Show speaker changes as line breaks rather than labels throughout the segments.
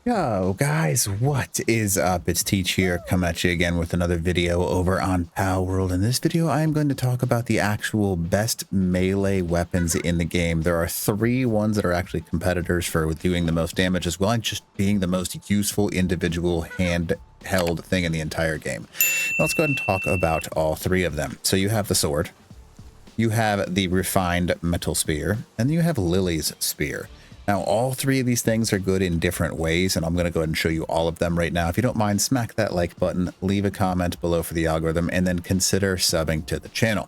Yo guys, what is up? It's Teach here, coming at you again with another video over on Palworld. In this video, I'm going to talk about the actual best melee weapons in the game. There are three ones that are actually competitors for doing the most damage, as well as just being the most useful individual handheld thing in the entire game. Now let's go ahead and talk about all three of them. So you have the sword, you have the refined metal spear, and then you have Lily's spear. Now, all three of these things are good in different ways, and I'm going to go ahead and show you all of them right now. If you don't mind, smack that like button, leave a comment below for the algorithm, and then consider subbing to the channel.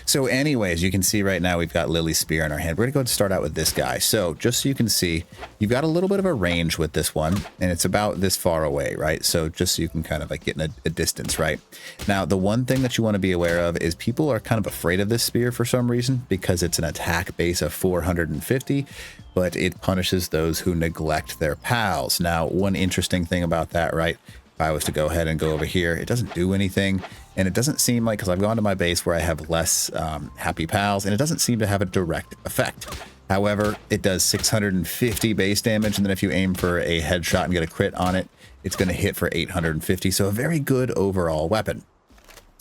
So anyways, you can see right now we've got Lily's spear in our hand. We're going to go ahead and start out with this guy. So just so you can see, you've got a little bit of a range with this one, and it's about this far away, right? So just so you can kind of like get in a distance, right? Now, the one thing that you want to be aware of is people are kind of afraid of this spear for some reason, because it's an attack base of 450, but it punishes those who neglect their pals. Now, one interesting thing about that, right? If I was to go ahead and go over here, it doesn't do anything. And it doesn't seem like, because I've gone to my base where I have less happy pals, and it doesn't seem to have a direct effect. However, it does 650 base damage. And then if you aim for a headshot and get a crit on it, it's going to hit for 850. So a very good overall weapon.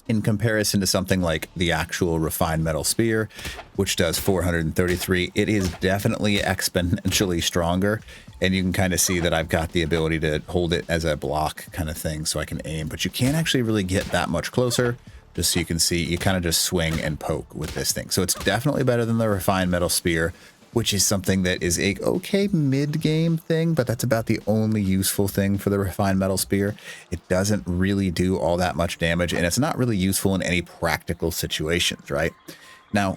In comparison to something like the actual refined metal spear, which does 433, it is definitely exponentially stronger. And you can kind of see that I've got the ability to hold it as a block kind of thing so I can aim, but you can't actually really get that much closer. Just so you can see, you kind of just swing and poke with this thing. So it's definitely better than the refined metal spear, which is something that is a okay mid-game thing, but that's about the only useful thing for the refined metal spear. It doesn't really do all that much damage, and it's not really useful in any practical situations, right? Now,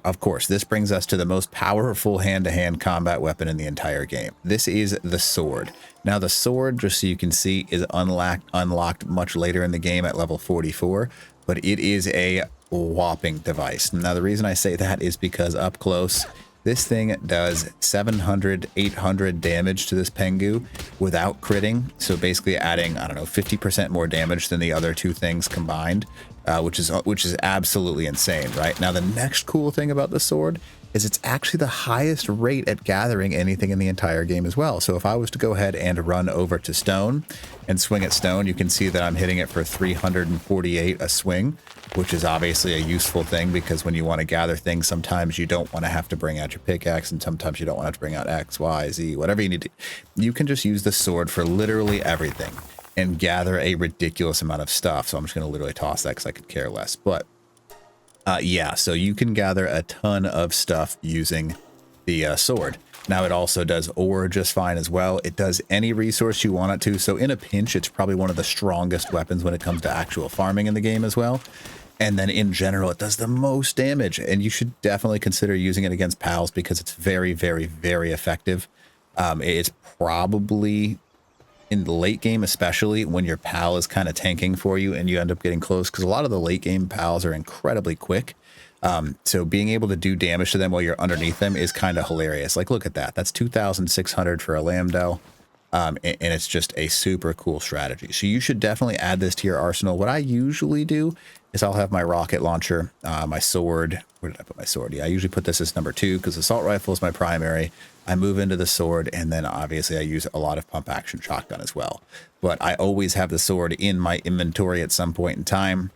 of course, this brings us to the most powerful hand-to-hand combat weapon in the entire game. This is the sword. Now, the sword, just so you can see, is unlocked much later in the game at level 44, but it is a whopping device. Now, the reason I say that is because up close, this thing does 700, 800 damage to this Pengu without critting. So basically adding, I don't know, 50% more damage than the other two things combined, which is absolutely insane, right? Now, the next cool thing about the sword is it's actually the highest rate at gathering anything in the entire game as well. So if I was to go ahead and run over to stone and swing at stone, you can see that I'm hitting it for 348 a swing, which is obviously a useful thing, because when you want to gather things, sometimes you don't want to have to bring out your pickaxe, and sometimes you don't want to have to bring out X, Y, Z, whatever you need to. You can just use the sword for literally everything and gather a ridiculous amount of stuff. So I'm just going to literally toss that because I could care less. But yeah, so you can gather a ton of stuff using the sword. Now, it also does ore just fine as well. It does any resource you want it to. So in a pinch, it's probably one of the strongest weapons when it comes to actual farming in the game as well. And then in general, it does the most damage. And you should definitely consider using it against pals, because it's very, very, very effective. It's probably in the late game, especially when your pal is kind of tanking for you and you end up getting close, because a lot of the late game pals are incredibly quick. So being able to do damage to them while you're underneath them is kind of hilarious. Like, look at that. That's 2,600 for a Lambdell. And it's just a super cool strategy. So you should definitely add this to your arsenal. What I usually do is I'll have my rocket launcher, my sword. Where did I put my sword? Yeah, I usually put this as number 2, because assault rifle is my primary. I move into the sword, and then obviously I use a lot of pump action shotgun as well. But I always have the sword in my inventory at some point in time.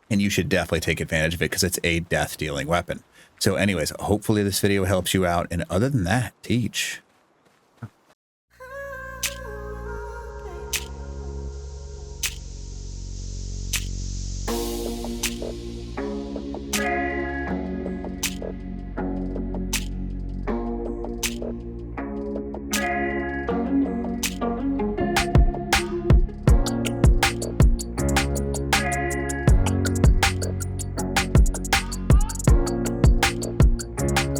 And you should definitely take advantage of it, because it's a death-dealing weapon. So anyways, hopefully this video helps you out. And other than that, teach.